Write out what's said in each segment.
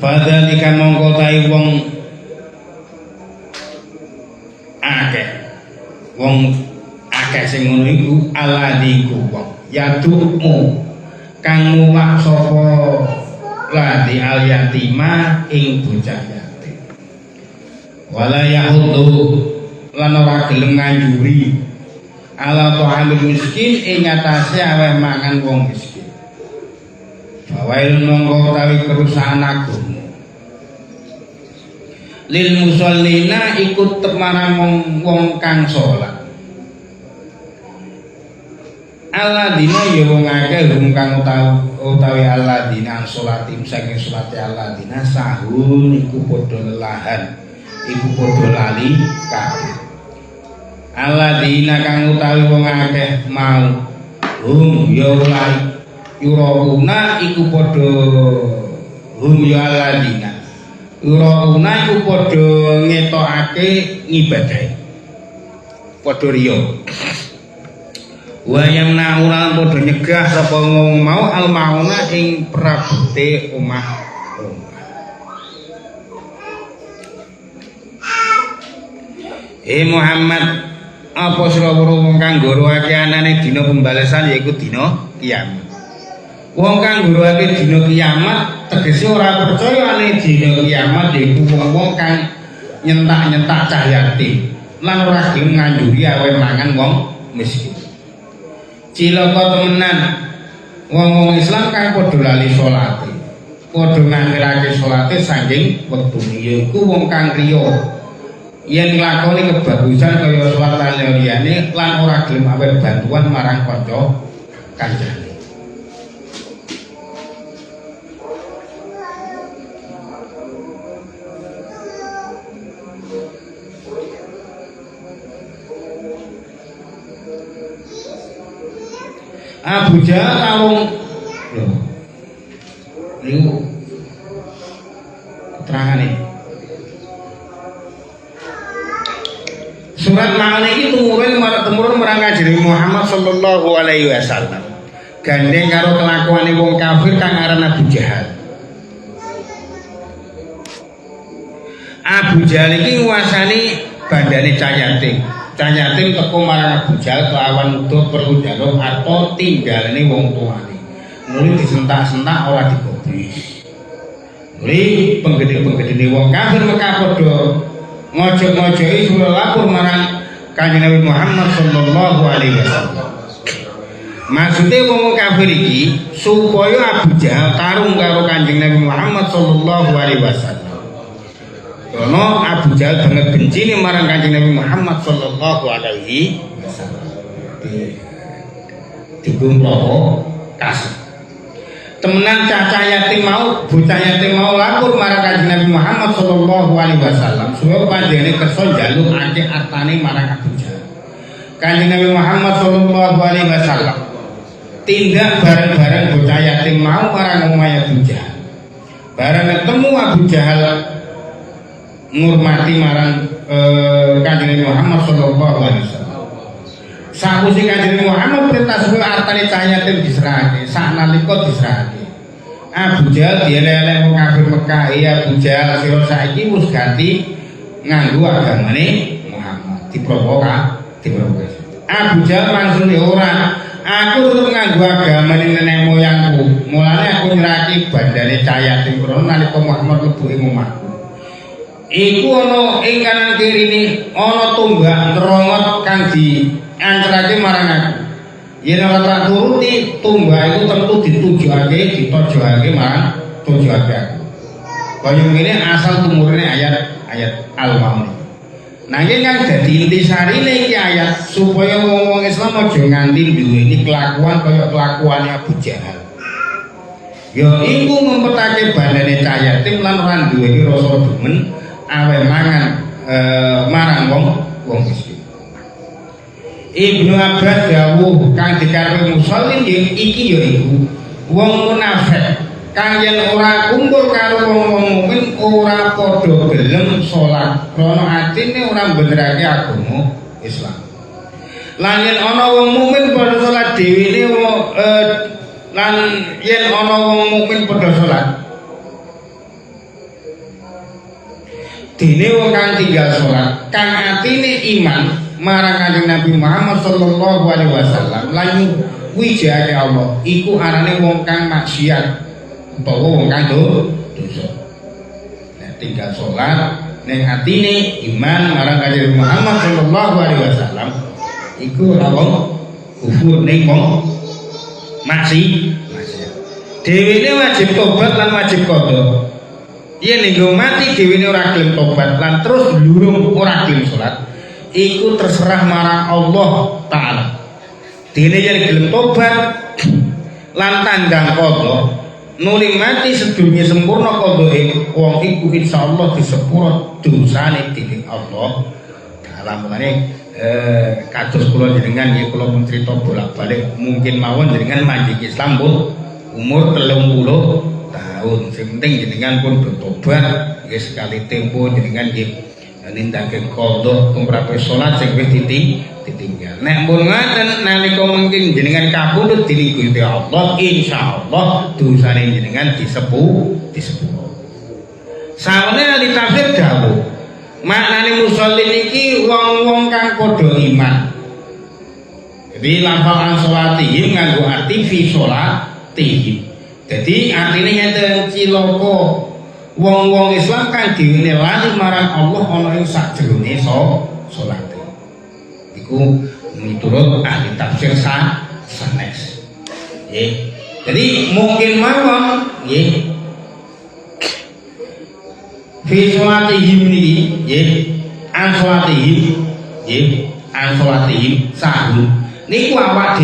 Fadzalika mongko tai wong akeh sing ngono iku aladiku wong yadumu kang mulak sapa ladi al yatima ing bocah yatim wala yahudu lan ora gelem nganjuri ala ta'amul miskin ing atase aweh mangan wong miskin bawail mongko utawi kerusakan agama lil musallina ikut temarang wong kang salat Alladzina ya wong akeh kang utawi alladzina salatim saking salate alladzina sahun iku padha lelahan iku padha lali kabeh alladzina kang utawi wong akeh mau ya ulai yurauna iku padha ya alladzina yurauna iku padha ngetokake ngibadahi padha riya wayang naulan padha nyegah sapa wong mau almauna ing prabute omah. Muhammad apa sira wong kang ngoroake anane dina pembalasan yaiku dina kiamat. Wong kang ngoroake dina kiamat tegese ora percaya ane dina kiamat yaiku wong kang nyentak-nyentak cah yatim lan ora gelem nganjuri awe mangan wong miskin. Cilaka temenan wong-wong Islam kang padha lali salate padha nganggerake salate saking wektune yaiku wong kang riya yen nglakoni kebagusan kaya salat lan liyane lan ora gelem awe bantuan marang kanca kancane. Abu Jahal tarung niku keterangane surat Maun iki tumurun marang Kanjeng Muhammad sallallahu alaihi wasallam gandeng karo kelakuane wong kafir kang aran Abu Jahal. Abu Jahal iki nguasani bandane cah yatim teko marang Abu Jahal kelawan utuh perlu jaluk atau tinggalane wong tuane. Nuli disentak-sentak ora digobris. Nuli penggede-penggedene wong kafir Mekah padha ngojok-ngojoki suruh lapor marang Kanjeng Nabi Muhammad sallallahu alaihi wasallam. Maksude wong kafir iki supaya Abu Jahal tarung karo Kanjeng Nabi Muhammad sallallahu alaihi wasallam. Karena Abu Jahal banget benci nih marang Kanjeng Nabi Muhammad sallallahu alaihi wasallam. Dibumroho kasih. Temenan bocah yatim mau lapor marang Kanjeng Nabi Muhammad sallallahu alaihi wasallam supaya panjenengane kersa njaluk akeh artane marang Abu Jahal. Kanjeng Nabi Muhammad sallallahu alaihi wasallam tindak bareng-bareng bocah yatim mau marang omahe Abu Jahal. Bareng ketemu Abu Jahal ngurmati marang Kanjeng Nabi Muhammad sallallahu alaihi wasallam. Sakwise Kanjeng Nabi Muhammad perintah supaya artane cah yatim diserahake, saknalika diserahake. Abu Jahal dielek-elek wong kafir Mekah, ya Abu Jahal sira saiki wis ganti nganggo agamane Muhammad. Diprovokasi. Abu Jahal mangsuli ora, aku tetep nganggo agamane nenek moyangku. Mulane aku nyerahake bandane cah yatim krono nalika Muhammad mlebu ing omahku. Iku ana ing kanan kirine ana tombak nerongot kang diancerake marang aku. Yen ora tak turuti tombak iku tentu ditojokake marang aku. Kaya ngene asal tumurine ayat Al-Maun. Nanging kang dadi intisarine iki ayat supaya wong-wong Islam aja nganti duweni kelakuan kaya kelakuane Abu Jahal. Ya iku ngumpetake bandane cah yatim lan ora duweni rasa demen awe mangan marang wong miskin. Ibnu Abbas dawuh kang dikarepe musallin iki ya iku wong munafik kang yen ora kumpul karo wong mukmin ora padha gelem salat krana atine ora mbenerake agama Islam. Lan yen ana wong mukmin padha salat dhewene lan yen ana wong mukmin padha salat dene wong kang tinggal salat kang atine iman marang Kanjeng Nabi Muhammad sallallahu alaihi wasallam lan wijake Allah iku arane wong kang maksiat utawa wong kang dosa. Nek tinggal salat ning atine iman marang Kanjeng Muhammad sallallahu alaihi wasallam iku ora wong kufur ning wong maksiat. Dhewene wajib tobat lan wajib qadha. Yen ning mati dhewene ora gelem tobat lan terus blurung ora gelem salat, iku terserah marang Allah taala. Dene yen gelem tobat lan tandang qadha, nuli mati sedurunge sempurna qadhae, wong iku insyaallah disepuro dosane dening Allah taala. Mulane kados kula jenengan nggih kula pun crita bolak-balik mungkin mawon jenengan manjing Islam pun umur 30 tahun. Sing penting jenengan pun bertobat nggih sekali tempo jenengan nggih nindakaken qadha umrahe salat sing wis ditinggal. Nek pun ngaten nalika mungkin jenengan kapundhut dening Gusti Allah insyaallah dosane jenengan disepuro. Sawane ditafsir dawuh maknane musallin iki wong-wong kang padha iman. Jadi lafal sholatihim nganggo arti fi sholatihim. Jadi artine ngeten cilaka wong-wong Islam kang diwene lali marang Allah ana ing sajroné salate. Iku miturut ahli tafsir sanes. Nggih. Jadi mungkin mawon nggih fi sholatihim niki nggih an sholatihim sahun niku awak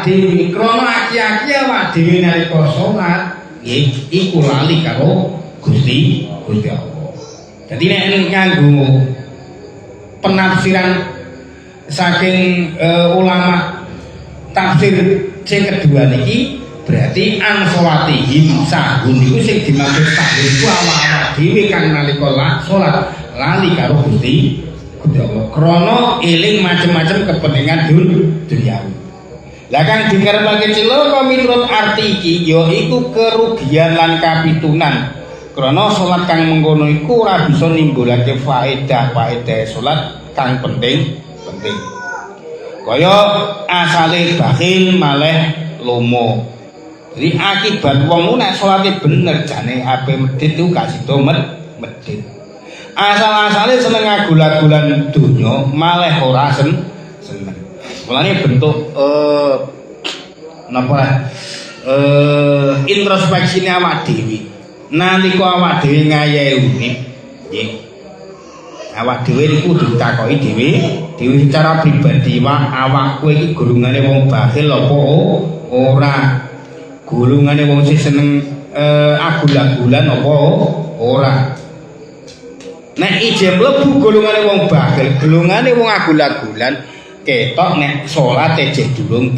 dhewe krana aki-aki awak dhewe nalika salat nggih iku lali karo Gusti Allah. Dadi nek nganggo penafsiran saking ulama tafsir sing kedua niki berarti an sholatihim sahun itu sing dimaksud sahun itu awak dhewe kang nalika salat lali karo Gusti Allah krana eling macam-macam kepentingan duniawi. Lah kang dikarepake cilaka miturut arti iki ya iku kerugian lan kapitunan krana salat kang mengkono iku ora bisa nimbulake faedah salat kang penting. Kaya asale bakhil maleh lomo. Jadi akibat wong nek salate bener jane ape medhit iku gak sida medhit. Asal-asale seneng agul-agulan donya malah ora seneng. Mulane bentuk napa introspeksine awak dhewe. Nalika awak dhewe ngayahi nggih. Awak dhewe niku ditakoki dhewe secara pribadi awakku iki golongane wong bakhil apa ora? Golongane wong sing seneng agul-agulan apa ora. Nek ije mlebu golongane wong bakhil, golongane wong agul-agulan ketok nek salate jek durung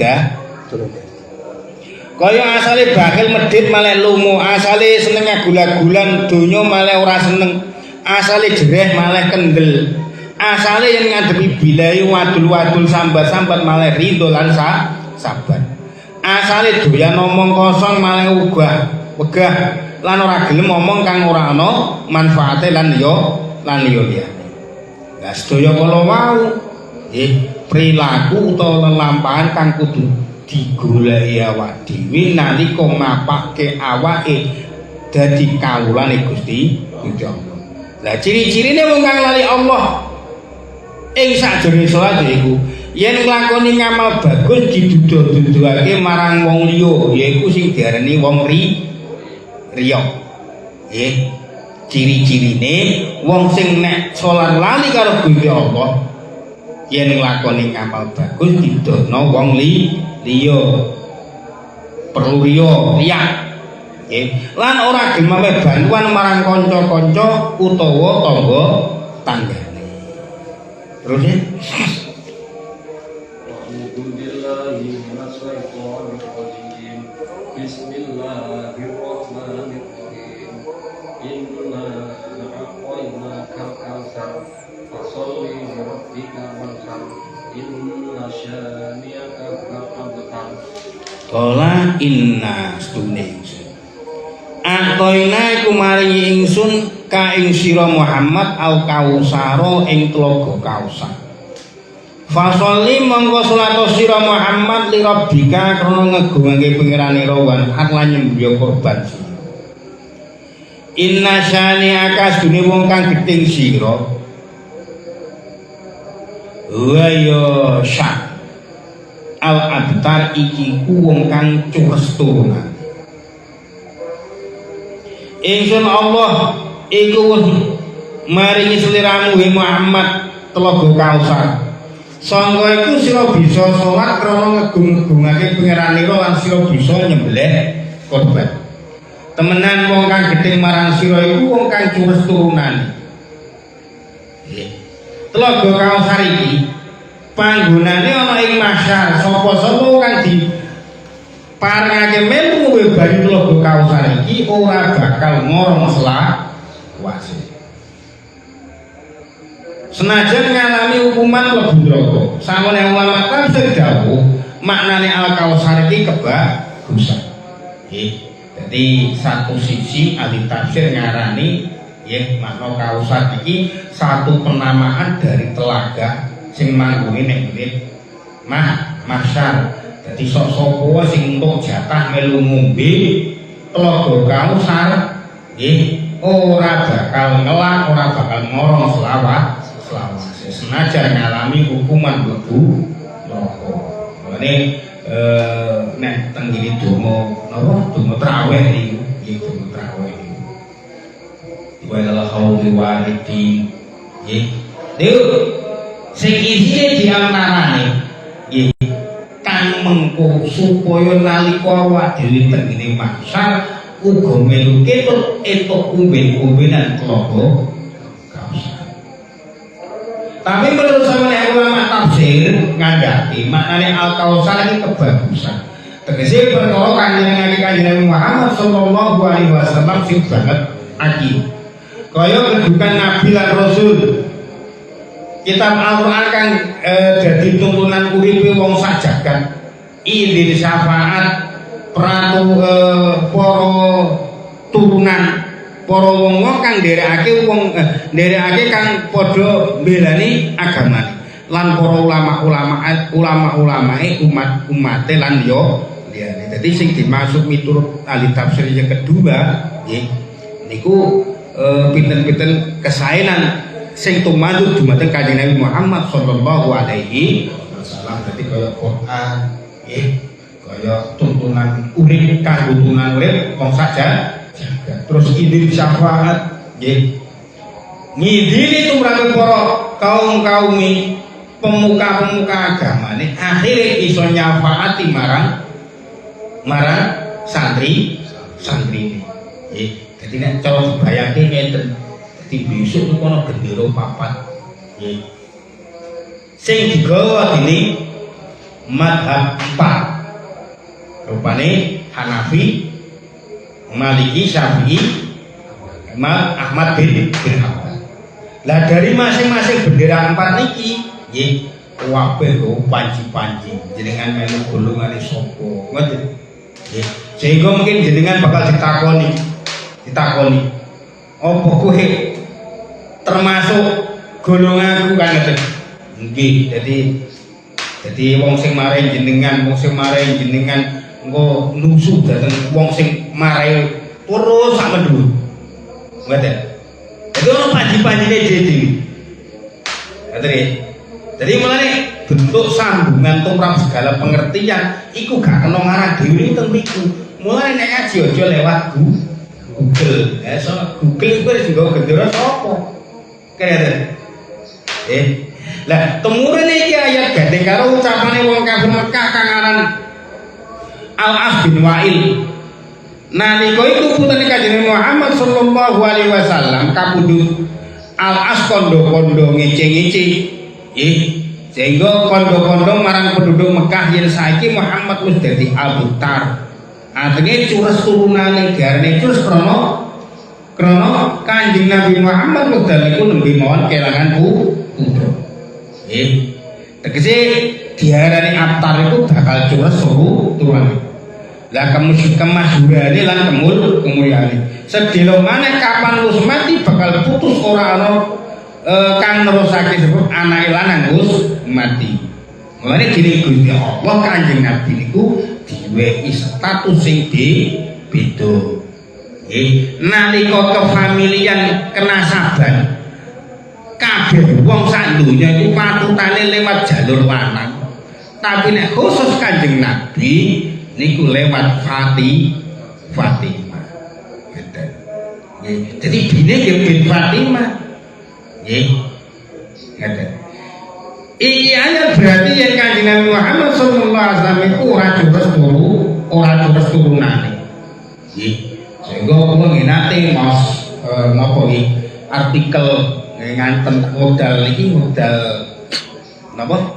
kaya asale bakhil medhit malah lumu, asale seneng agul-agulan donya malah ora seneng, asale jereh malah kendel, asale yen ngadepi bilai wadul-wadul sambat-sambat malah rido lan sabar. Asale doyan ngomong kosong malah wegah lan ora gelem ngomong kang ora ana manfaate lan liya liyane. Lah sedaya kala wau nggih perilaku utawa lelampahan kang kudu digoleki awak dhewe nalika mapakke awake dadi kawulane Gusti Allah. Lah ciri-cirine wong kang lali Allah ing sakjroning salat iku yen nglakoni ngamal bagus diduduh-duduhake marang wong liya yaiku sing diarani wong riya. Nggih, ciri-cirine wong sing nek salat lali karo Gusti Allah yen nglakoni ngamal bagus didono wong liya. Perlu riya. Nggih, lan ora gelem bantuan marang kanca-kanca utawa tanggane. Terus ya. Bismillahirrahmanirrahim. Inna a'tainaka al-kautsar fasholli li rabbika wanhar. Inna syani'aka al-abtar. Kala inna stune ingsun. Atoina iku maringi ingsun ka ing sira Muhammad al kausara ing tlaga Kausar. Fasolli mongko salat sira Muhammad li rabbika krana ngegungake pangerane rawan lan nyembya kurban sira. Inna syani akas dune wong kang gething sira wa ya syak al abtar iki ku wong kang cures turunan. Ingsun Allah iku maringi sliramu Muhammad telaga Kausar. Sangga iku sira bisa salat krana ngegung-egungake pangerane lan sira bisa nyembelih kurban. Temenan wong kang gething marang sira iku wong kang cures turunan. Telaga Kausar iki panggonane ana ing masyar, sapa-sapa kang diparengake melu bali telaga Kausar iki ora bakal ngorong selawase. Senajan ngalami hukuman mlebu neraka. Sawane ulama tafsir dawuh maknane al-Kausar iki kebagusan. Jadi satu sisi ahli tafsir ngarani makna Kausar iki satu penamaan dari telaga sing manggone ning masyar. Dadi sok-sapa sing entuk jatah melu ngombe telaga Kausar ora bakal ngelak, ora bakal ngorong selawase senajan ngalami hukuman mlebu neraka. Mulane nek teng ngene donga traweh iki donga traweh iki wala hauli wahidi nggih niku sing isine diantarane nggih kang mengko supaya nalika awak dhewe teng ngene masyar uga melu ketok entuk umben-umbenan telaga Kausar. Tapi menurut sampeyan ulama tafsir ngandhaki maknane al-Kausar iki kebagusan. Tegese perkara kanjeng Muhammad sallallahu alaihi wasallam sing banget aki. Kaya kedudukan nabi lan rasul. Kitab Al-Qur'an kang dadi tuntunan uripe wong sak jagat. Ilil syafaat para turunan para wong kang nderekake kang padha mbelani agamane lan para ulama-ulamae umat-umate lan yo liyane. Dadi sing dimaksud miturut ahli tafsir yang kedua nggih niku pinten-pinten kesaenan sing tumanut dumateng Kanjeng Nabi Muhammad sallallahu alaihi wasallam. Dadi kaya Quran nggih kaya tuntunan urip kanggo tuntunan urip wong saja terus idin syafaat nggih ngidini tumrap para kaum-kaumi pemuka-pemuka agamane akhire iso nyafaati marang santri nggih. Dadi nek cara dibayangke ngeten dadi besok niku ana gendera papat nggih sing digawa dening madhab 4 rupane Hanafi, Maliki, Syafi'i, Imam Ahmad bin Hanbal. Lah dari masing-masing bendera 4 niki nggih kabeh lho panci-panci jenengan melu golongane sapa ngoten nggih. Sehingga mungkin jenengan bakal ditakoni apa kowe termasuk golonganku kan ngoten. Nggih, dadi wong sing maring jenengan engko nusuk dhateng wong sing marai terus sak mendhuwur. Ngoten. Dadi ono panji-panjine dhewe. Ngoten. Jadi mulane bentuk sambungan tumrap segala pengertian iku gak kena ngarang dhewe teng mriku. Mulane nek ngaji aja lewat Google. So Google iku wis nggo gendera sapa? Keren. Lah temurune iki ayat gandeng karo ucapane wong kafir Mekah kang aran Al-As bin Wa'il. Nalika iku putrane Kanjeng Muhammad sallallahu alaihi wasallam kapundhut Al-As kondo-kondo ngece-ngece. Sehingga kondo-kondo marang penduduk Mekah yen saiki Muhammad wis dadi abutar. Artine cures turunane diarani cures krana Kanjeng Nabi Muhammad wekdal iku nembe mawon kelangan putra. Tegese diarani abtar itu bakal cures turunane. Lah kemasyhurane lan kemuliaane. Sedelo maneh kapan wis mati bakal putus ora ana kang nerusake sebab anake lanang wis mati. Mulane dening Gusti Allah Kanjeng Nabi niku diwehi status sing beda. Nggih, nalika kefamilian kenasaban kabeh wong sak donya iku patutane lewat jalur lanang. Tapi nek khusus Kanjeng Nabi niku lewat Fatimah. Gitu. Nggih, jadi bine nggih bin Fatimah. Nggih. Gitu. Iya berarti yang Kanjeng Nabi Muhammad sallallahu alaihi wasallam iku ora terus turunane. Nggih. Sehingga kula nate mas napa iki artikel nganten modal iki modal napa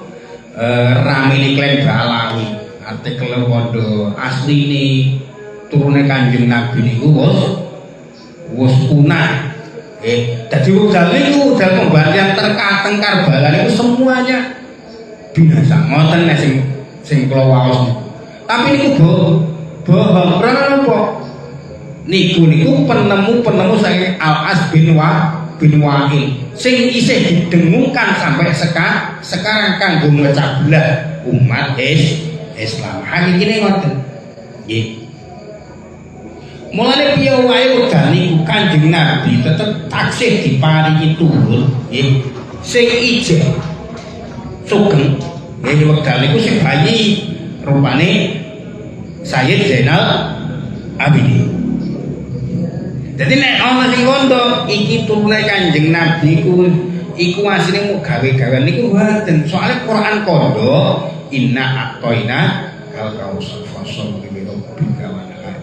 Ramili Klen Balawi artikel wondo asline turune Kanjeng Nabi niku wis punah. Dadi modal niku modal pembantian terkateng Karbala niku semuanya binasa. Ngoten nek sing kula waos niku. Tapi niku bohong. Karena apa? Niku penemu saking Al-As bin Wa'il sing isih didengungkan sampai sekarang kanggo mecah belah umat Islam. Hakikine ngoten. Nggih. Mulane piye wae wekdal niku Kanjeng Nabi tetep taksih diparingi turun nggih. Sing ijeh sugeng nggih wekdal niku sing bayi rupane Sayyid Zainal Abidin. Jadi nek ana sing ngono iki turune Kanjeng Nabi iku asline mau gawe-gawean niku mboten. Soale Quran kondo inna atoina kal kausar fasol bi rabbika wa nahar.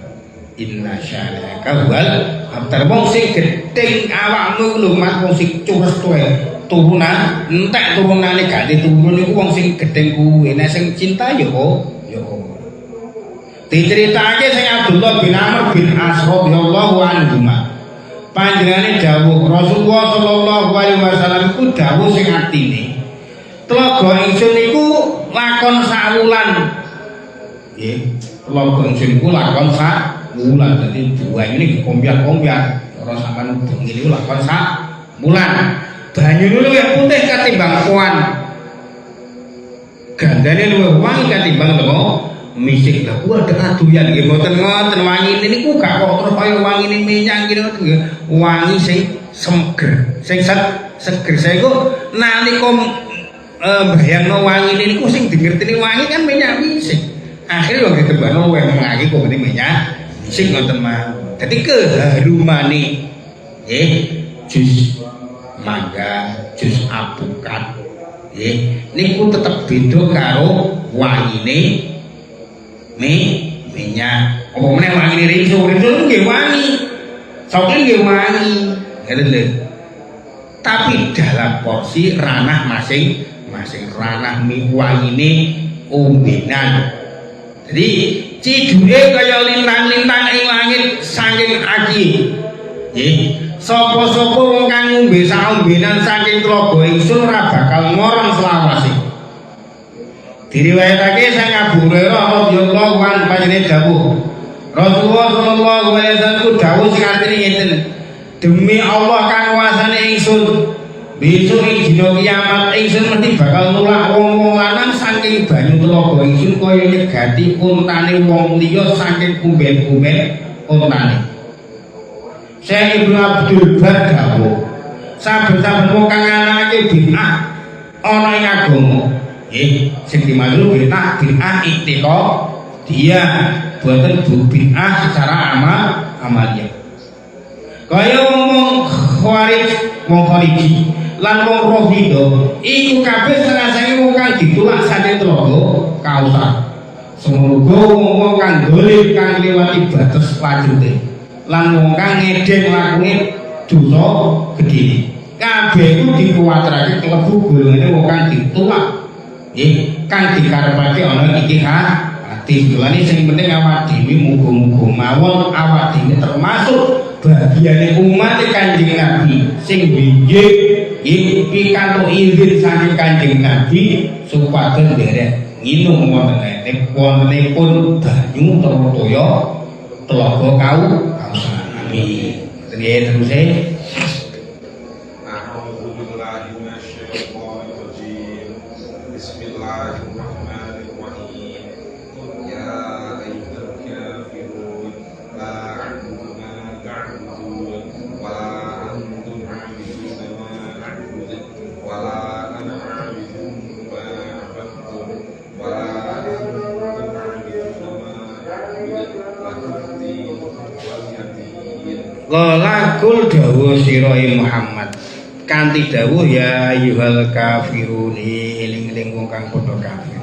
Inna syani'aka wal abtar. Wong sing gedeng awakmu lho mak wong sing cures tuwe turunan entek turunane gak turun niku wong sing gedeng kuwi. Nek sing cinta ya diceritake sing Abdullah bin Amr bin As radhiyallahu anhu. Panjenengane dawuh Rasulullah sallallahu alaihi wasallam iku dawuh sing artine telaga ingsun iku lakon sak wulan. Nggih, telaga ingsun iku lakon sak wulan. Dadi dua ini dikompiak-kompiak. Ora sampean bengi niku lakon sak wulan. Banyune luwih putih katimbang kuan. Gandane luwih wangi katimbang apa? Misik lah kuwi ada aduyan nggih mboten ngoten wangine niku gak kok terus kaya wangine minyak ngene ngoten nggih wangi sing seger sing seger saiki nalika bayangno wangine niku sing dingerteni wangi kan minyak misik akhire wong ditebakno wae mengangi kok minyak misik ngoten mah dadi keharumane nggih jus mangga jus apukat nggih niku tetep beda karo wangine minyak. Apa meneh wangi rinso nggih wangi. Soke nggih wangi. Ngeten lho. Tapi dalam porsi ranah masing-masing ranah wangine ombenan. Jadi ciduke kaya lintang-lintang ing langit saking aki. Nggih. Sapa-sapa wong kang ngombe sak ombenan saking tlaga ingsun ora bakal ngorong selawase. Diriwayatake sang Abu Hurairah radhiyallahu anhu panjenengan dawuh Rasulullah sallallahu alaihi wasallam dawuh sing artine ngeten demi Allah kang kuasane ingsun besok ing dina kiamat ingsun mesti bakal nulak wong-wong lanang saking banyu telaga ingsun kaya nyegati untane wong liya saking kumben-kumben untane. Syekh Ibnu Abdul Bar dawuh saben-saben wong kang anake bid'ah ana ing agama sing dimaksud bid'ah iktiqad dia buatan bid'ah secara amaliyah kaya wong khariji lan wong Rafidhah iku kabeh setengah wong kang ditulak saking telaga Kausar semoga wong kang dolim kang liwati batas lajute lan wong kang ngedeng lakune dosa gedhe kabeh iku dikuwatirake klebu golongane wong kang ditulak kang dikarepake ana iki ati mulane sing penting awak dhewe muga-muga mawon awak dhewe termasuk bagiane umat Kanjeng Nabi sing binjing pikantuk izin saking Kanjeng Nabi supados nderek nginum wontenipun banyu toya telaga kausan. Amin. Terus Bismillahirrahmanirrahim. Ya ayyuhal kafirun la a'budu ma ta'budun wa la antum 'abiduna ma a'budu wa la ana 'abidun ma 'abadtum wa la antum 'abiduna ma a'budu lakum dinukum waliyadin. Qalakul dawuh sira Muhammad kanthi dawuh ya ayyuhal kafirun eling-eling wong kang padha kafir.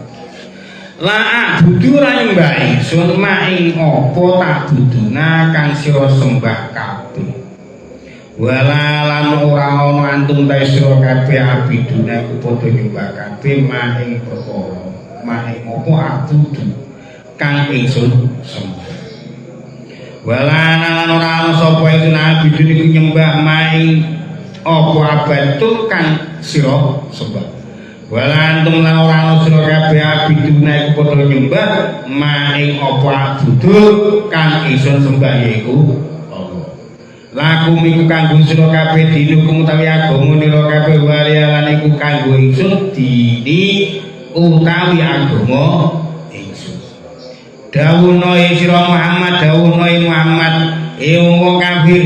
La a'budu ra nyembah ingsun maing apa tak buduna kang sira sembah kabeh. Wala lan ora ana antum ta sira kabeh abiduna iku padha nyembah kabeh maing perkara. Maing apa abudu kang ingsun sembah. Wala lan ora ana sapa iku abidun iku nyembah maing apa abatul kang sira sembah. Wala antum lan ora ana sira kabeh abiduna iku padha nyembah maing apa abudul kang ingsun sembah yaiku Allah. Lakum iku kanggo sira kabeh dinukum utawi agama nira kabeh waliyalan iku kanggo ingsun dini utawi agama ingsun. Dawuhna sira Muhammad dawuhna Muhammad wong kafir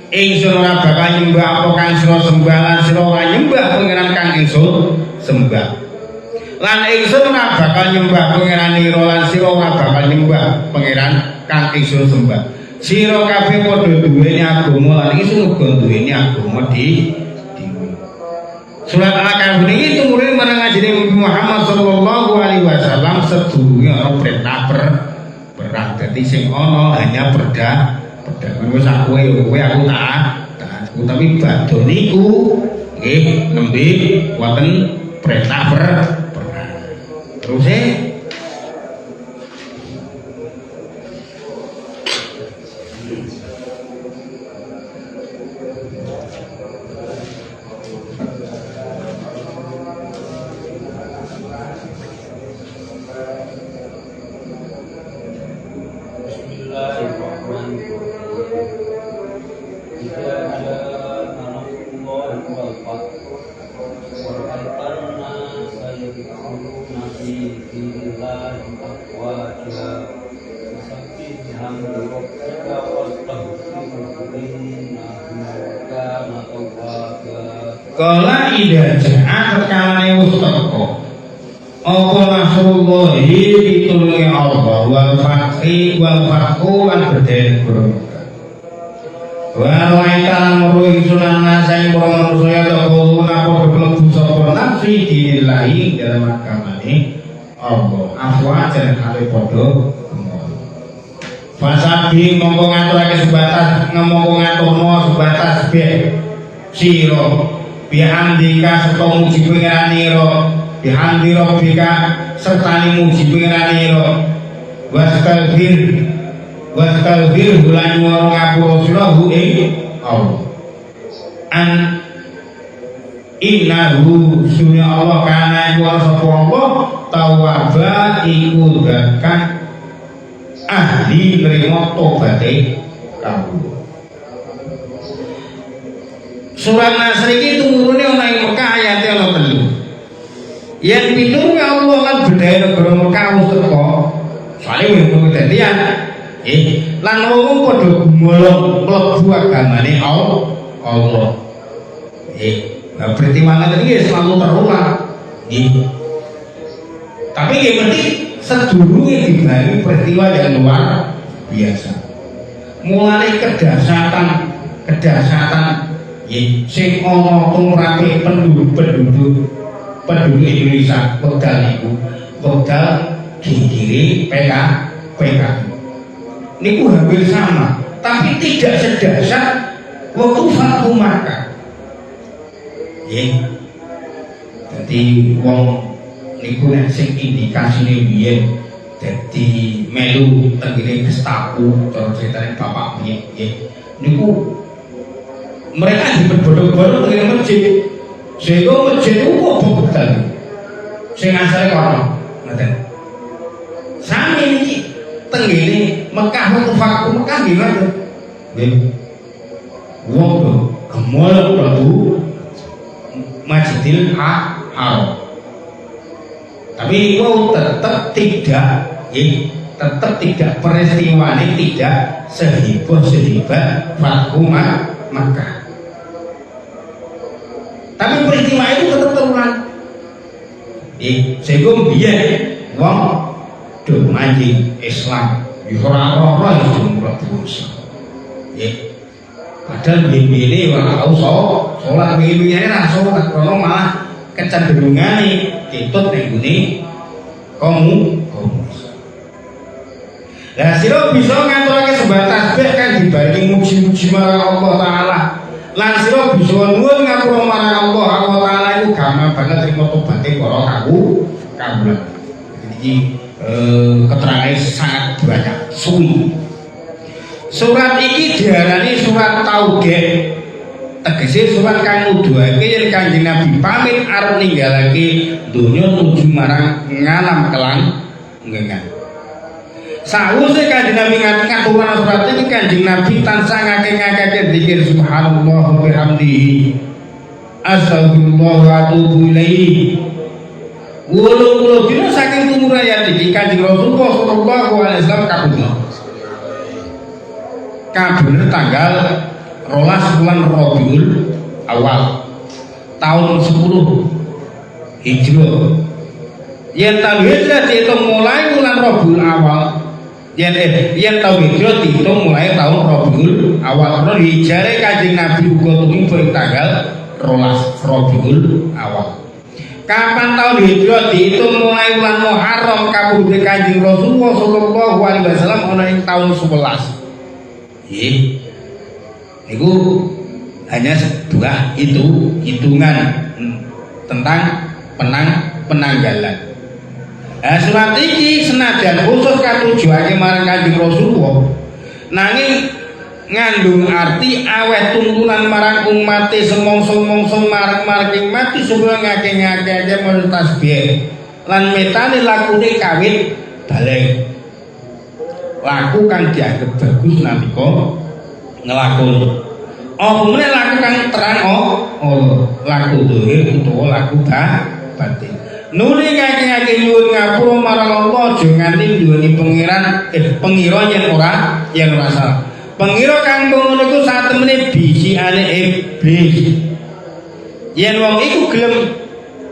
ingsun ora bakal nyembah apa kang sira sembah lan sira ora nyembah pangeran kang ingsun sembah. Lan ingsun ora bakal nyembah pangeran ira lan sira ora bakal nyembah pangeran kang ingsun sembah. Sira kabeh padha duweni agama lan ingsun uga duweni agama dhewe. Surat Al-Kahfi ini tumurun marang ajine Muhammad sallallahu alaihi wasallam sedurunge ana perintah perang. Dadi sing ana hanya perda wis aku aku taat utawi badhe niku nggih nembe wonten perintah perang. Terus kala ida ja'at kalane wis teko apa nasrullahi pitulunge Allah wal fathi lan beden berkah wa waitan muruh sunan nasai para manusia takuna apa mlebu sapa nafsi dinillahi dalam agamane Allah afwa jan kale padha fasabi mongko ngaturake sebatas ngomong ngaturno sebatas be sira bihamdika serta muji pangeran ira bihamdi rabbika serta muji pangeran ira wastalfir lan nyuwun ngapura sirahu ing Allah an innahu sunna Allah kana iku sapa Allah tawwaba iku zakat ahli nrimo tobaté kabul. Surat Nasr iki tumurune ana ing Mekah ayate ana 3. Yen pitulunge Allah lan budaya negara Mekah wis teko. Soale wis kedadian. Lan wong padha gumolong mlebu agamane Allah. Berarti mana tadi selalu terulang. Tapi yang penting sedurunge dibanding peristiwa yang luar biasa. Mulai kedahsyatan sing ana tumrapé penduduk Indonesia wekdal niku wekdal gigire PKI niku hampir sama tapi tidak sedahsyat waktu Fathu Makkah. Jadi wong niku nek sing indikasine biyen dadi melu tengene Gestapo cara critane bapak biyen niku mereka dibodho-bodho tengene masjid sehingga masjid itu kok betul sing asale kono Ngoten. Sami niki tenggene Mekah Mekah nggih ngoten. Nggih. Wong gemol mlebu Masjidil Haram. Tapi wow tetap tidak, tetap tidak peristiwanya tidak sehibah Fathu Makkah. Tapi peristiwa itu tetap terulang. Sehingga biar wong do manjing Islam, ora itu mlebu. Padahal bimbele ora tau salat bimbele ra salat kono malah kecenderungane ketut ning ngene komunis. Lah sira bisa ngaturake sembah tasbih kan dibarengi muji-muji marang Allah taala. Lan sira bisa nuwun ngapura marang Allah taala iku gampang banget trimo tobaté para kawula. Iki keterangannya sangat banyak suwi. Surat iki diarani surat Taubah. Tegese surat kang nuduhake yen Kanjeng Nabi pamit arep ninggalake donya nuju marang ngalam kelanggengan. Sawise Kanjeng Nabi ngaturaken surat iki Kanjeng Nabi tansah ngake-ngake zikir subhanallah wa bihamdihi. Astagfirullah wa atubu ilaihi. Wulu dina saking tumurayat iki Kanjeng Rasulullah sallallahu alaihi wasallam kabeh tanggal 12 bulan Rabiul Awal tahun 10 Hijrah. Yen tahun Hijrah dihitung mulai bulan Rabiul Awal. Yen tahun Hijrah dihitung mulai tahun Rabiul Awal. Terus hijrah Kanjeng Nabi uga tumindak tanggal 12 Rabiul Awal. Kapan tahun Hijrah dihitung mulai bulan Muharram kabudhe Kanjeng Rasulullah sallallahu alaihi wasallam ana ing tahun 11. Itu hanya sebuah hitungan tentang penanggalan. Surat iki senajan khusus katujuane marang Kanjeng Rasulullah, nanging ngandung arti awet tuntunan marang umat semongso-mongso marang mati supaya ngake-ngake maca tasbih lan metane lakune kawit balik. Laku kang dianggap bagus nalika ngelakoni. Omone laku kang terang laku dohir utawa laku batin. Nuli ngake-ngake nyuwun ngapura marang Allah aja nganti nduweni pengira yen ora salah. Pengira kang ngono iku satemene bisikane iblis. Yen wong iku gelem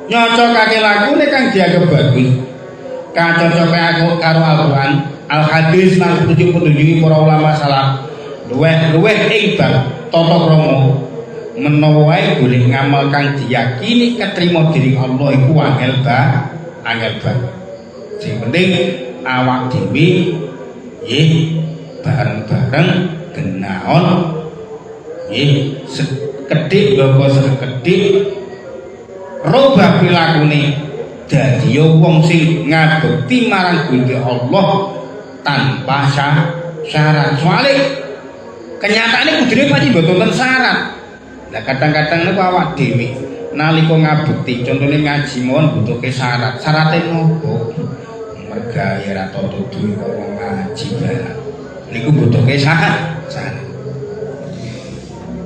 nyocokake lakune kang dianggap bagus, kacocokake karo Al-Qur'an Al-Hadis lan petunjuk-petunjuk para ulama salaf luweh ing bab tata krama menawa wae golek ngamal kang diyakini ketrima dening Allah iku angel banget. Sing penting awak dhewe bareng-bareng genaon sekedhik bawa sekedhik robah pilakune dadi wong sing ngabekti marang Gusti Allah tanpa syarat. Soalnya kenyataannya kudune pasti mboten syarat. Lah kadang-kadang niku awak dhewe nalika ngabekti contohnya ngaji mohon butuhke syarat. Syaratnya nopo? Mergawe ra tata duwe wong ngaji barang. Niku butuhke syarat.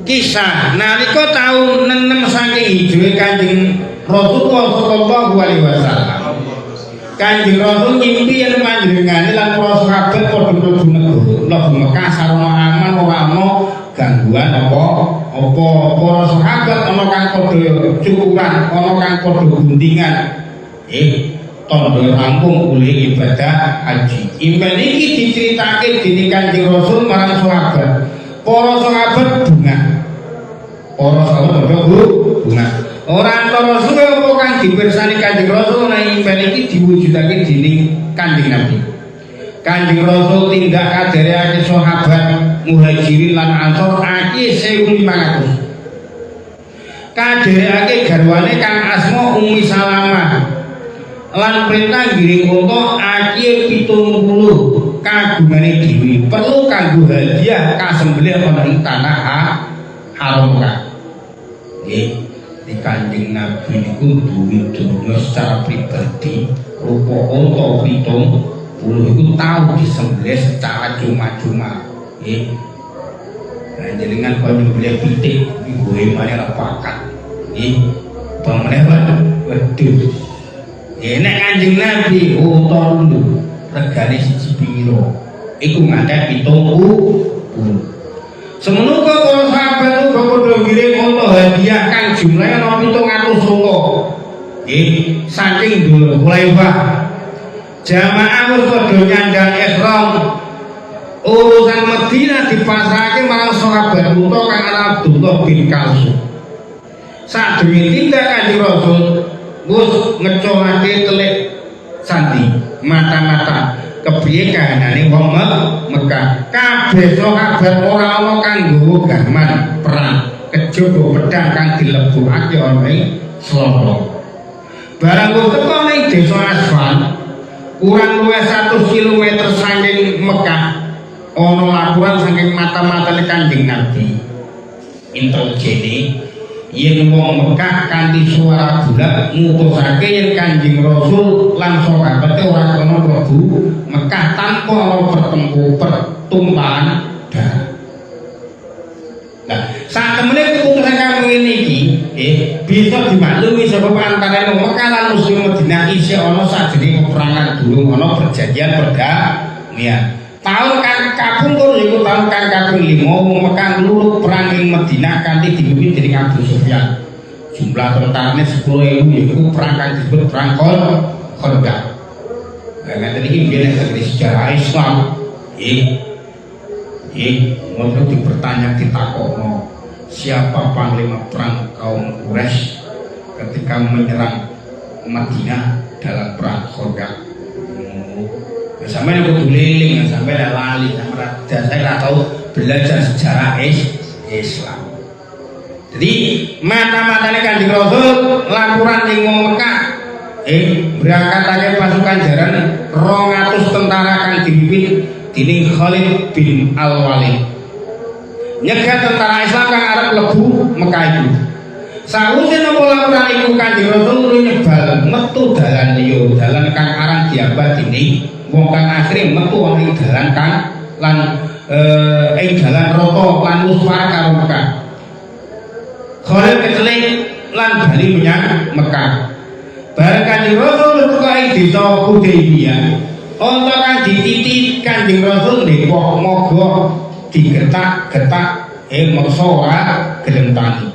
Kisah nalika taun 6 saking hijrah Kanjeng Rasulullah sallallahu alaihi wasallam. Kanjeng Rasul ngimpi yen panjenengane lan para sahabat padha mlebu Mekah sarana aman ora ana gangguan apa para sahabat ana kang padha cukuran, ana kang padha guntingan. Tandha rampung oleh ibadah haji. Impen iki diceritake dening Kanjeng Rasul marang sahabat. Para sahabat bungah. Para sahabat bungah. Orang Rasul apa kang dipirsani Kanjeng Rasul nang impen iki diwujudake dening Kanjeng Nabi. Kanjeng Rasul tindak kadereke sahabat Muhajirin lan Ansor akeh 1500. Kadereke garwane kang asma Ummi Salamah. Lan perintah ngiring unta akeh 70 kagungane dhewe. Perlu kanggo hadiah kasembelih ana ing tanah haram. Nggih. Kanjeng Nabi niku duwe donya secara pribadi rupa unta pitung puluh iku tau disembelih secara cuma-cuma nggih. Jenengan kok nyembelih pitik iku emane ora pakat nggih. Pamrih waduh. Nek Kanjeng Nabi unta lho regane siji pira? Iku ngantek 70. Semono kok para sahabat uga padha ngirim unta hadiah kang jumlahe ana 700 unta. Nggih, saking Dzul Hulaifah. Jamaah wis padha nyandang ihram. Urusan Madinah dipasrahke marang sahabat unta kang ana Abdullah bin Kalsum. Sadurunge tindak Kanjeng Rasul wis ngecolake telik sandi mata-mata kepriye kahanane wong Mekah. Kabeh sahabat ora ana kang nggawa gaman perang, kejaba pedang kang dilebokake ana ing slana. Barang wis teko ning desa Asfan, kurang luwih 100 km saking Mekah, ana laporan saking mata-matane Kanjeng Nabi. Intelligene yen wong Mekah kanthi suara bulat ngutusake yen Kanjeng Rasul lan sahabate ora kena mlebu Mekah tanpa ana pertumpahan darah. Nah, sak temene putusan kang ngene iki bisa dimaklumi sebab antarané Mekah lan Muslim Madinah isih ana sajroning peperangan durung ana perjanjian perdamaian. Tahun kang kapungkur iku tahun kang kaping 5 wong Mekah nglulu perang ing Madinah kanthi dipimpin dening Abu Sufyan. Jumlah tentarane 10.000 yaiku perang kang disebut perang Khandaq. Nah, ngeten iki biyen ing sejarah Islam. Ngono dipertanyaan ditakokno, siapa panglima perang kaum Quraisy ketika menyerang Madinah dalam perang Khandaq? Sampai aku keliling, sampai lali, dan saya nggak tahu belajar sejarah Islam. Jadi mata-matanya Kanjeng Rasul laporan di Mekah, berangkat aja pasukan jaran 200 tentara kang dipimpin dening Khalid bin Al-Walid. Nyegah tentara Islam kang arep mlebu Mekah itu. Sawise napa laporan iku Kanjeng Rasul nyebal metu dalan liya, dalan kang aran diambat dening wong kang akhire metu ing dalan kang lan ing dalan rata lan musfar karo Mekah. Khalid kecelek lan bali menyang Mekah. Bareng Kanjeng Rasul teka ing desa Hudaybiyah, unta kang dititi Kanjeng Rasul ndepok mogok digetak-getak meksa ora gelem tani.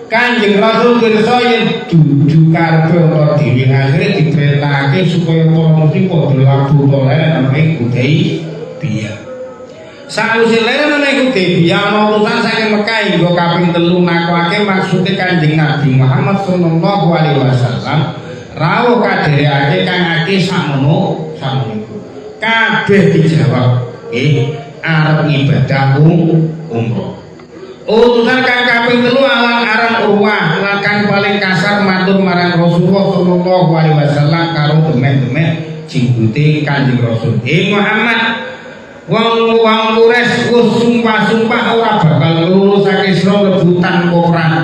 Kanjeng Rasul pirsa yen dudu karepe ora dhewe akhire diperintahake supaya para muslim padha labuh leren ing Hudaybiyah. Sakwise leren ing Hudaybiyah ana utusan saking Mekah hingga kaping 3 nakokake maksude Kanjeng Nabi Muhammad sallallahu alaihi wasallam rawuh kadherekake kang akeh sakmono iku. Kabeh dijawab, arep ibadah umrah. Utusan kang kaping 3 aran Urwah lan kang paling kasar matur marang Rasulullah sallallahu alaihi wasallam karo demen-demen jinggute Kanjeng Rasul. Muhammad, wong Quraisy wis sumpah-sumpah ora bakal lurusake sira mlebu tanpa perang.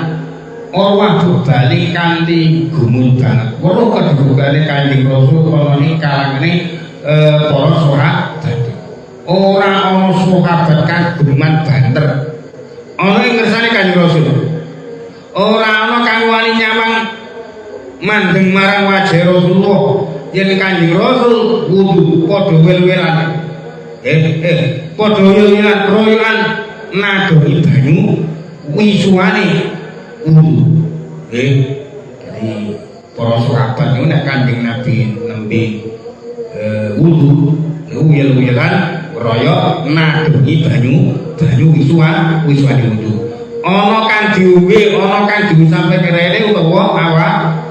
Urwah balik kanthi gumun banget. Weruh kedugane Kanjeng Rasul ana ing kalangane para sahabat. Ora ana sahabat kang guman banter. Ana ing ngersane Kanjeng Rasul. Ora ana kang wani nyamang mandeng marang wajah Rasulullah yen Kanjeng Rasul wudu padha wel-welan. Padha wel-welan royoan nadoni banyu wisuane wudu. Jadi para sahabat niku nek Kanjeng Nabi nembe wudu niku wel-welan royo nadoni banyu wisuan wudu. Ana kang diuwe, ana kang diuwe sampe kerene utawa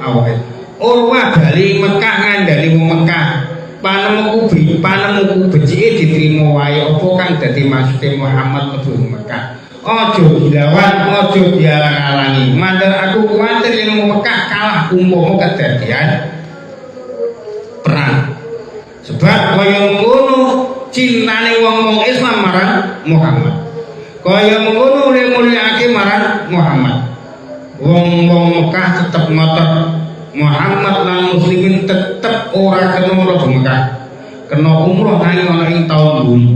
awake. Urwah bali Mekah ngandani wong Mekah. Panemuku becike diterima wae apa kang dadi maksude Muhammad mlebu Mekah. Aja dilawan, aja dialang-alangi. Mandar aku kuwatir yen wong Mekah kalah umpama kedadian perang. Sebab kaya ngono cintane wong-wong Islam marang Muhammad. Kaya ngono mulyake marang Muhammad. Wong-wong Mekah tetep ngotot Muhammad lan muslimin tetep tetep ora kena mlebu Mekah. Kena umroh nanging ana ing taun kuwi.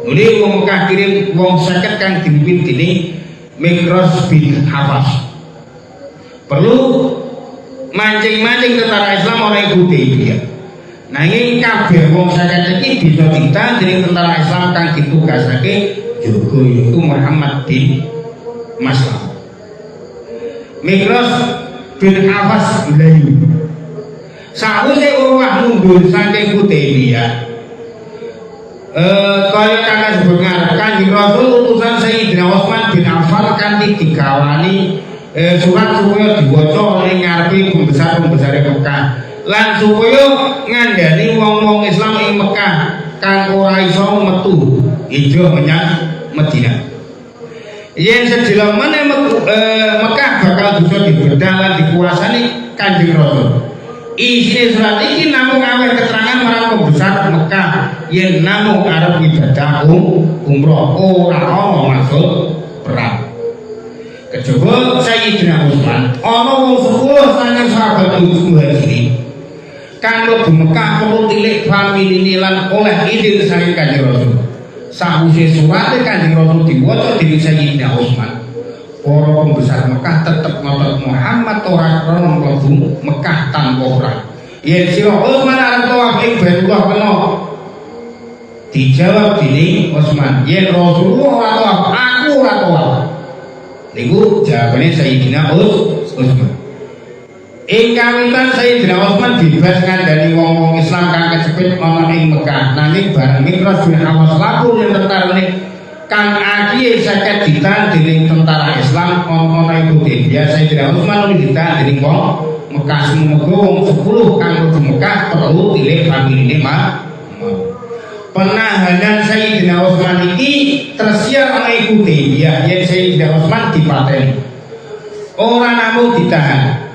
Nuli wong Mekah kirim wong 50 kang dipimpin dening Mikros bin Hafas. Perlu mancing-mancing tentara Islam ana ing Hudaybiyah. Nanging kabeh wong 50 iki bisa ditahan dening tentara Islam kang ditugasake jaga yaitu Muhammad bin Maslam. Mikros bin Hafas mlayu. Sawise Urwah mundur saking Hudaybiyah. Kaya kang disebut ngarep Kanjeng Rasul utusan Sayyidina Utsman bin Affan kanthi digawani surat supaya diwaca ning ngarepe pembesar-pembesar Mekah lan supaya ngandani wong-wong Islam ing Mekah kang ora iso metu hijrah menyang Madinah. Yen sedina meneh Mekah bakal bisa dibedah lan dikuasani Kanjeng Rasul. Isi surat ini namung aweh keterangan marang pembesar Mekah yen namung arep ibadah umroh ora ana maksud perang. Kejaba Sayyidina Utsman ana wong 10 saking sahabat Muhajirin kang mlebu Mekah perlu tilik familine lan oleh izin saking Kanjeng Rasul. Sawise surate Kanjeng Rasul diwaca dening Sayyidina Utsman, para pembesar Mekah tetep ngotot Muhammad ora kena mlebu Mekah tanpa perang. Yen sira Utsman arep tawaf ing Baitullah kena dijawab dening Utsman, yen Rasulullah ora tawaf, aku ora tawaf. Niku jawabane Sayyidina Utsman. Ing kawitan Sayyidina Utsman bebas ngandani wong-wong Islam kang kecepit ana ing Mekah. Nanging bareng Mikros bin Hafas lapor yen tentarane kang akiye saged ditahan dening tentara Islam ana ing Hudaybiyah. Sayyidina Utsman ditahan dening wong Mekah semoga wong 10 kang mlebu Mekah perlu tilik familine penahanan Sayyidina Utsman iki tersiar ana ing Hudaybiyah. Yen Sayyidina Utsman dipateni ora namung ditahan.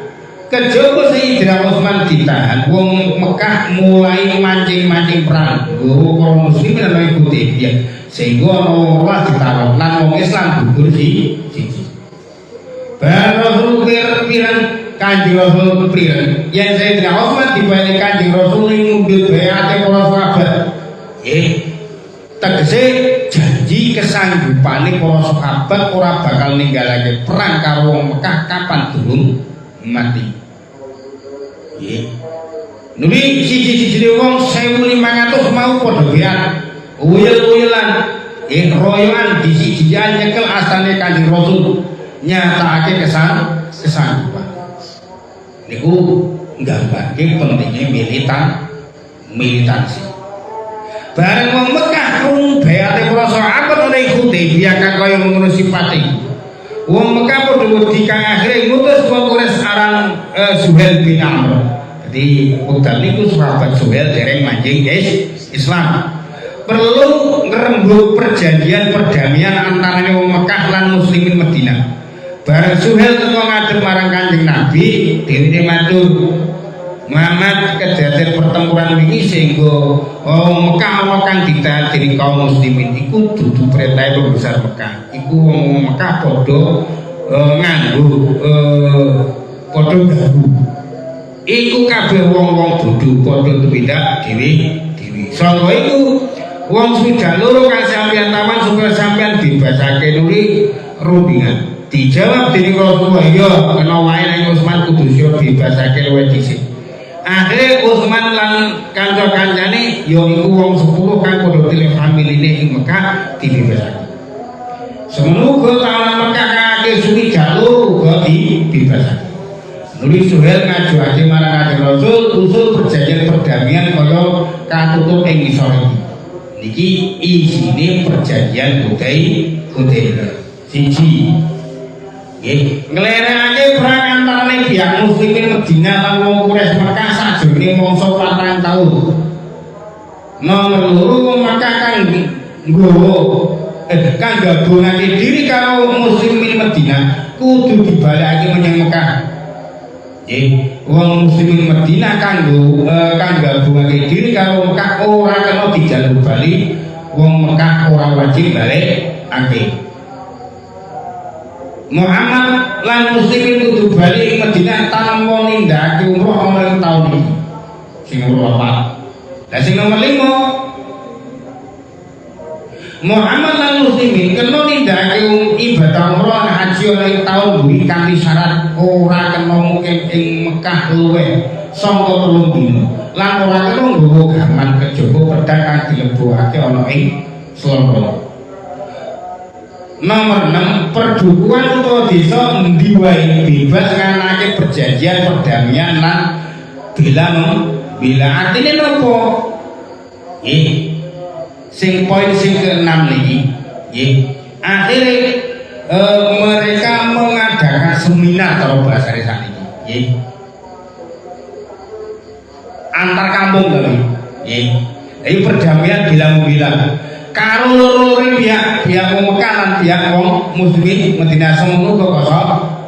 Kejaba Sayyidina Utsman ditahan, wong Mekah mulai mancing-mancing perang nggawa para muslimin ana ing Hudaybiyah. Sehingga ana wong ora ditahan lan wong Islam gugur siji. Bareng Rasul pirang Kanjeng Rasul pirang yen Sayyidina Utsman dibalik Kanjeng Rasul ngambil bayate para sahabat. Tegese janji kesanggupane para sahabat ora bakal ninggalake perang karo wong Mekah kapan durung mati. Nuli siji-sijine wong 1500 mau padha beat uyel-uyelan royoan disi-sijian nyekel astane Kanjeng Rasul nyatakake kesanggupan. Niku nggambarke pentingnya militansi. Bareng wong Mekah krungu bayate para sahabat ana ing Hudaybiyah kang kaya ngono sipate. Wong Mekah padha wedi kang akhire ngutus wong Quraisy aran Suhail bin Amr. Jadi wekdal niku sahabat Suhail dereng manjing Islam. Perlu ngrembug perjanjian perdamaian antara wong Mekah lan muslimin Madinah. Bareng Suhail teko ngadep marang Kanjeng Nabi, dheweke matur, Muhammad kedaden pertempuran wingi sehingga wong Mekah ana kang ditahan dening kaum muslimin iku dudu perintah pembesar Mekah. Iku wong Mekah padha nganggo padha garu. Iku kabeh wong-wong bodho padha tumindak dhewe-dhewe. Sangga iku wong sudah loro kang sampeyan tawan supaya sampeyan bebasake nuli rundingan. Dijawab dening Rasulullah, ya kena wae nek Utsman kudu siap bebasake luwih dhisik. Akhire Utsman lan kanca-kancane ya iku wong 10 kang padha tilik familine ing Mekah dibebasake. Semono uga taun Mekah kake suwi jalur uga dibebasake. Nuli Suhail ngajuake marang Kanjeng Rasul usul perjanjian perdamaian kaya katutup ing ngisor iki. Niki isine perjanjian Hudaybiyah. Siji nglerekake perang antarane pihak muslimin Madinah lan wong Quraisy Mekah sajroning mangsa 4 taun. Nomor 2 wong Mekah kang nggawa kang gabungake diri karo muslimin Madinah kudu dibalekake menyang Mekah. Wong muslimin Madinah kang gabungake diri karo Mekah ora kena dijaluk bali, wong Mekah ora wajib balekake. Muhammad lan muslimin kudu bali ing Madinah tanpa nindakake umroh ana ing taun iki. Sing nomor 4. Lah sing nomor 5 Muhammad lan muslimin kena nindakake ibadah umrah haji ana ing taun kuwi kanthi syarat ora kena mungkin ing Mekah luwih saka 3 dina lan ora kena nggawa gaman kejaba pedhang kang dilebokake ana ing sloro. Nomor 6 perdukuhan utawa desa endi wae bebas nganake perjanjian perdamaian lan bila artine napa? Sing poin sing ke-6 niki akhirnya mereka mengadakan seminar kalau bahasa desa niki antar kampung kali ini perdamaian bilang karo loro pihak wong Mekah lan pihak wong muslimin Madinah semono kok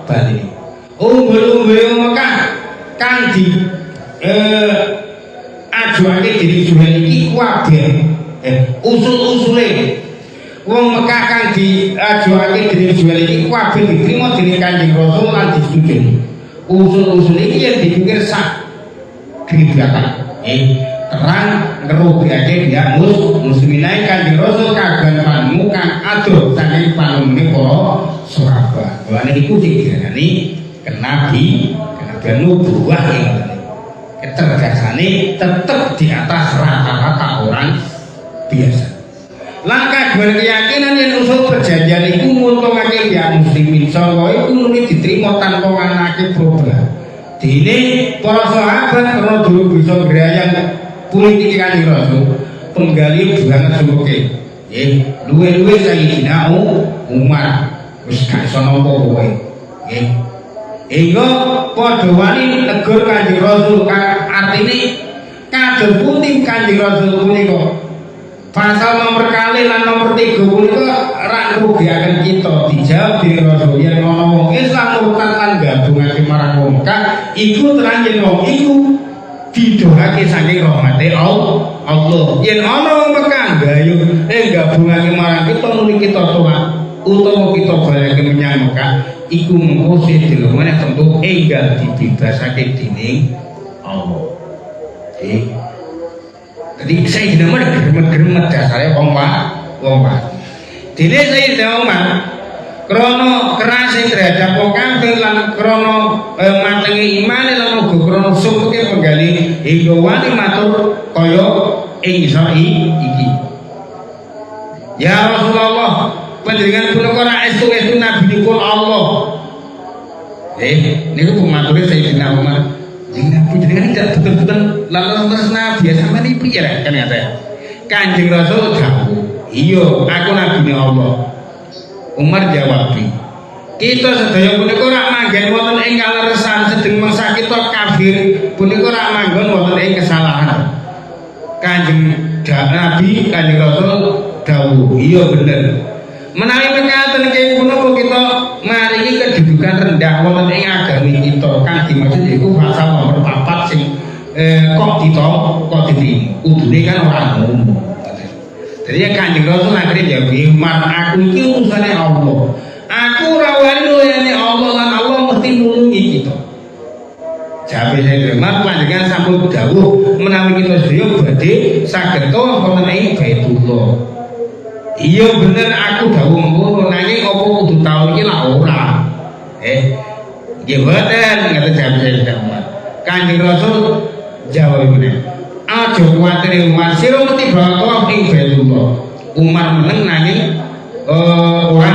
Bali umbul wong Mekah kang di ajuake dening Suhail iki kabeh usul-usule wong Mekah kang diajuake dening Suhail iki kabeh diterima dening Kanjeng Rasul lan disetujui. Usul-usul iki yang dipikir sak gribakan. Terang ngerugake dia muslimin Kanjeng Rasul kagungan panumu kang adoh saking panumune para sahabat. Lha niku sing diarani kenabian nubuwah iki. Kecerdasannya tetap di atas rata-rata orang biasa. Langkah berkeyakinan yang usul perjanjian itu nguntungake pihak muslimin sangka iku nuli diterima tanpa nganake problem. Dene para sahabat karena dulu bisa ngrayang politik Kanjeng Rasul penggali banget sumbuke. Luwe-luwe Sayyidina Umar wis gak iso napa kowe. Ego padha wani negur Kanjeng Rasul kang artine kados pundi Kanjeng Rasul punika. Pasal nomor kali lan nomor 3 punika rak ngrugiaken kita dijawab dening Rasul yen ana wong Islam murtad lan gabungake marang wong Mekah iku terang yen wong iku didohake saking rahmate Allah. Yen ana wong Mekah gayuh gabungake marang kita nuli kita tobat utawa kita baleke menyang Mekah iku mengko sedelo meneh tentu enggal dibebasake dening Allah. Jadi saya tidak mau geremet dasarnya wong Dene Sayyidina Umar krono keras terhadap wong kafir lan krono matenge imane lan uga krono sukuke penggali hingga wani matur kaya ing iki. Ya Rasulullah, panjenengan punika ora estu-estu nabinipun Allah. Niku mature Sayyidina Umar. Nabi jenengan tidak betul-betul lalu nabi sama ini piye lah ternyata Kanjeng Rasul dawuh iya aku nabi Allah. Umar jawab kita sedaya punika ora manggen wonten ing kaleresan sedeng mangsa kita kafir punika ora manggon wonten ing kesalahan. Kanjeng Nabi Kanjeng Rasul dawuh iya bener menawi mekaten kene punapa kita maringi kedudukan rendah wonten ing agami kita kang dimaksud iku pasal nomor 4 sing kok diterima udune kan ora umum. Jadi Kanjeng Rasul akhirnya jawab man aku iki utusane Allah aku ora wani loyane Allah lan Allah mesti nulungi kita. Jabe saya man panjenengan sampun dawuh menawi kita sedaya badhe saged wonten ing Baitullah. Iya bener aku dawuh ngono nanging apa kudu taun iki lak ora. Nggih mboten ngaten jawab Umar. Kanjeng Rasul jawab ngene. Aja kuwatir Umar sira mesti bakal ing Baitullah. Umar meneng nanging ora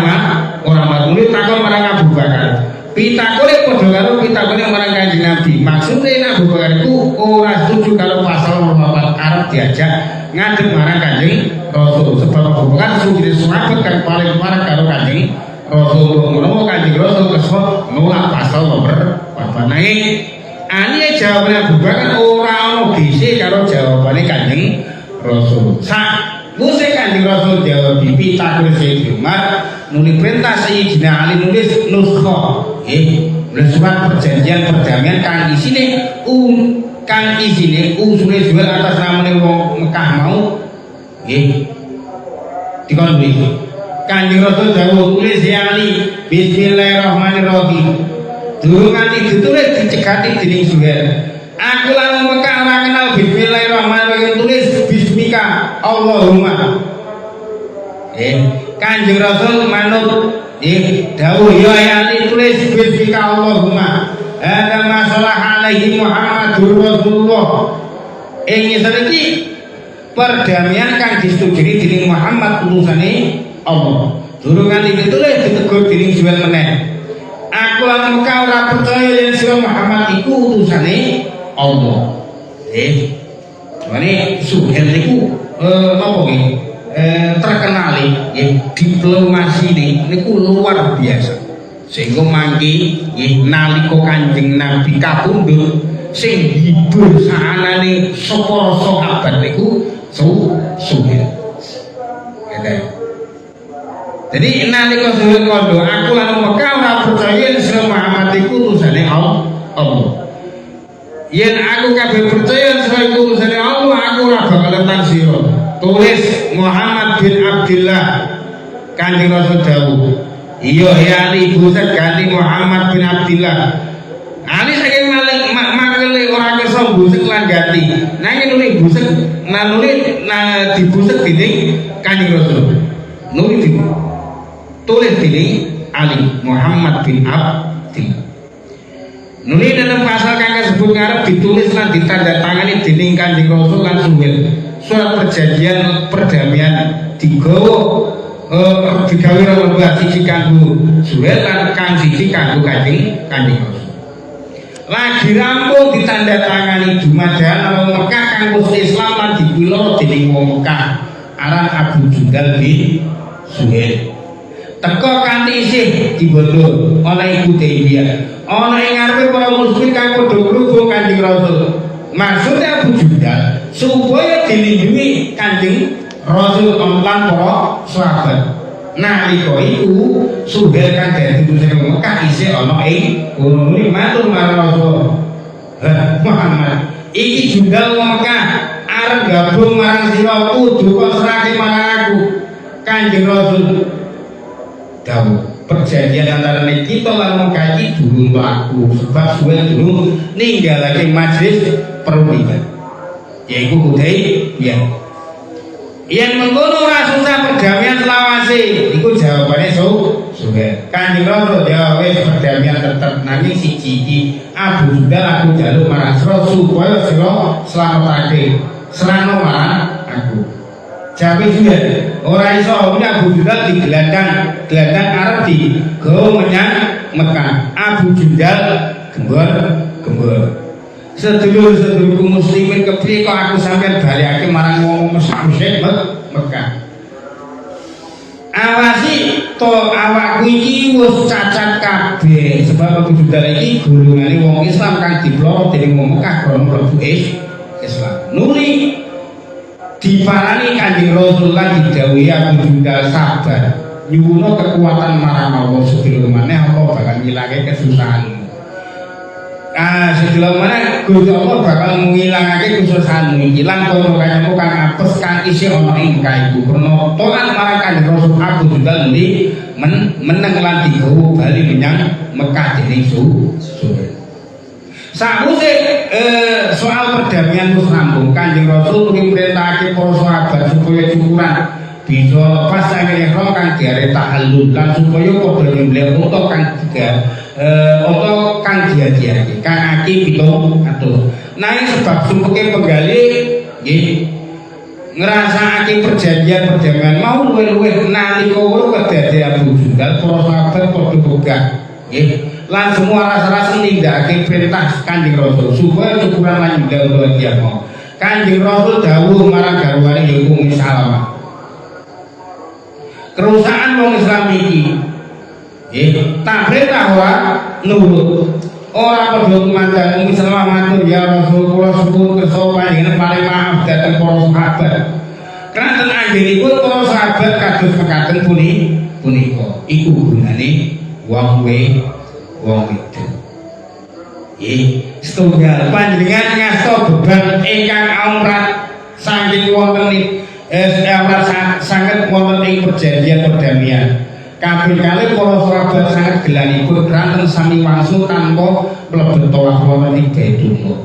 matuli takon marang Abu Bakar. Pitakone padha karo pitakone marang Kanjeng Nabi. Maksudnya Abu Bakar itu ora setuju kalau pasal nomor 4 Arab diajak ngadeg marang Kanjeng Rasul sebab Abu Bakar sujud sahabat kan paling parah karo Kanjeng Rasul. Ngono Kanjeng Rasul kesel nolak pasal nomor 4. Nanging ane jawabane Abu Bakar ora ono gese karo jawabane Kanjeng Rasul. Muse Kanjeng Rasul jawab pitakone Sayyidina Umar nuli perintah Sayyidina Ali nulis nuskha surat perjanjian perdamaian kang isine usule jual atas namane wong Mekah mau dikon iki Kanjeng Rasul dawuh tulis ya Ali bismillahirrahmanirrahim durung nganti ditulis dicegati dening Suhail Aku lan Mekah ora kenal bismillahirrahmanirrahim, tulis bismika Allahumma. Kanjeng Rasul manut dawuh ya ayati tulis bismika Allahumma. Ada masalah alaihi Muhammadur Rasulullah. Ing iki perdamaian kang disetujui dening Muhammad utusane Allah. Durung nganti ditulis ditegur dening Jibril meneh. Aku lan Mekah ora percaya yen sira Muhammad iku utusane Allah. Mane Suhail niku napa nggih? Terkenal diplomasi niku luar biasa. Sehingga mangke nggih nalika Kanjeng Nabi kapundhut sing hibur saanane sapa sahabat niku Suhail. Jadi nalika Suhail kondo aku lan Mekah ora percaya sira Muhammad iku utusane Allah. Yen aku kabeh percaya sira iku utusane Allah, aku ora bakal nentang sira. Tulis Muhammad bin Abdullah. Kanjeng Rasul dawuh, iya ya Ali buset ganti Muhammad bin Abdullah. Ali saking makele ora kersa busek lan ganti. Nanging nuli busek dibusek dening Kanjeng Rasul. Nuli tulis dening Ali Muhammad bin Abdullah. Nuli dalam pasal kang kasebut ngarep ditulis lan ditandatangani dening Kanjeng Rasul lan Suhail. Surat perjanjian perdamaian digawa digawe siji kanggo Suhail lan kang siji kanggo Kanjeng Rasul. Lagi rampung ditandatangani dumadakan wong Mekah kanggo Islam lan dipilih dening wong Mekah aran Abu Jundal bin Suhail. Teko kanthi isih dibondo ana ing Hudaybiyah. Ana ing ngarepe para muslim kang padha ngrugung Kanjeng Rasul. Maksudnya Abu Jundal supaya dilindungi Kanjeng Rasul lan para sahabat. Nalika iku Suhail kan dadi utusan Mekah isih ana ing kono matur marang Rasul Muhammad. Iki Jundal wong Mekah arep gabung marang sira kudu kok serake marang aku. Kanjeng Rasul dawuh perjanjian antara kita lan Mekah iki durung laku sebab Suhail durung ninggalake majelis perundingan yaiku Hudaybiyah. Yang mengkono ora susah perdamaian selawase iku jawabane Suhail. Kanjeng Rasul ya wis perdamaian tetep nanging siji iki Abu Jundal aku jaluk marang sira supaya sira slametake serana marang aku. Jawi Suhail ora iso Abu Jundal digelandang arep digawa menyang Mekah. Abu Jundal gembor. Sedulur-sedulurku muslimin kepriye kok aku sampeyan balekake marang wong musyrik Mekah. Awasi to awakku iki wis cacat kabeh sebab Abu Jundal iki golongane wong Islam kang diploro dening wong Mekah krana mlebu Islam. Nuli diparani Kanjeng Rasul lan didhawuhi Abu Jundal sabar. Nyuwuna kekuatan marang Allah sedulur maneh Allah bakal ngilangke kesusahan. Sedulur mana Gusti Allah bakal ngilangake kesusahanmu iki lan kono kanyamu kang apes kang isih ana ing Mekah iku krana taat marang Kanjeng Rasul. Abu Jundal nuli meneng lan digawa bali menyang Mekah dening Suhail. Sakwise soal perdamaian wis rampung, Kanjeng Rasul merintahake para sahabat supaya syukuran bisa lepas saking ihram kang diare tahallul lan supaya padha nyembelih unta kang diadiake kang aki 700. Nanging sebab sumpeke penggali nggih ngrasakake perjanjian perdamaian mau luwih-luwih nalika kedadian Abu Jundal para sahabat padha bogah nggih lan semua rasa-rasa nindakake perintah Kanjeng Rasul supaya syukuran lan nyembelih unta mau. Kanjeng Rasul dawuh marang garwane yaiku Ummu Salamah, kerusakan wong Islam iki tak perintah ora nurut ora padha kumandang. Ummu Salamah matur, ya Rasul kula suwun kersa panjenengan paring maaf dhateng para sahabat. Kanten anggenipun para sahabat kados mekaten punika iku gunane wong itu. Setunggal panjenengan ngasta beban ingkang amrat saking wonten sangat wonten ing perjanjian perdamaian. Kabeh kali para sahabat sangat gelanipun keranten sami wangsul tanpa mlebet tolak wonten ing Baitullah.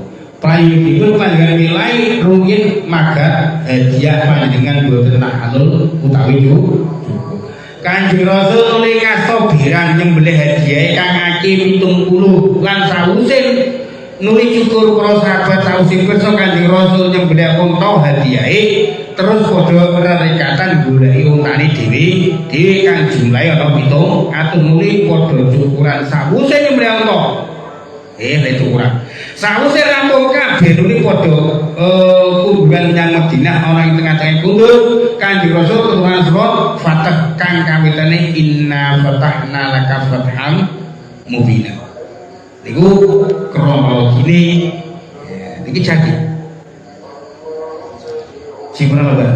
Payu dipun panjenengan milai rumiyin maga hadiah panjenengan boten halal utawi cukup. Kanjeng Rasul nuli ngasta birang nyembelih hadiah kang akeh 70 lan sawuse nuli cukur para sahabat sawise pirsa Kanjeng Rasul nyembelih unta hadiahe terus padha rerekatan goleki untane dhewe kang jumlahe ana 7 atus nuli padha cukuran sawuse nyembelih unta. Nek cukuran sawise rampung kabeh nuli padha kunjungan menyang Madinah ana ing tengah-tengah kundur Kanjeng Rasul keturunan surat Fatah kang kawitane inna fatahna laka fatham mubina. Niku kronologine iki jadi. Sing pernah lho.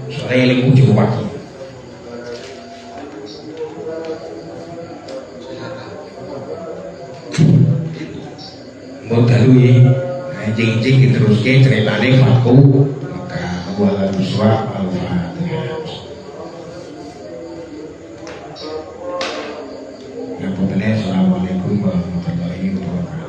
Sore eling ujung pagi. Dalu jeng-jeng diteruske ceritane Fatku maka wala tusra al-Fatihah. Assalamualaikum warahmatullahi wabarakatuh.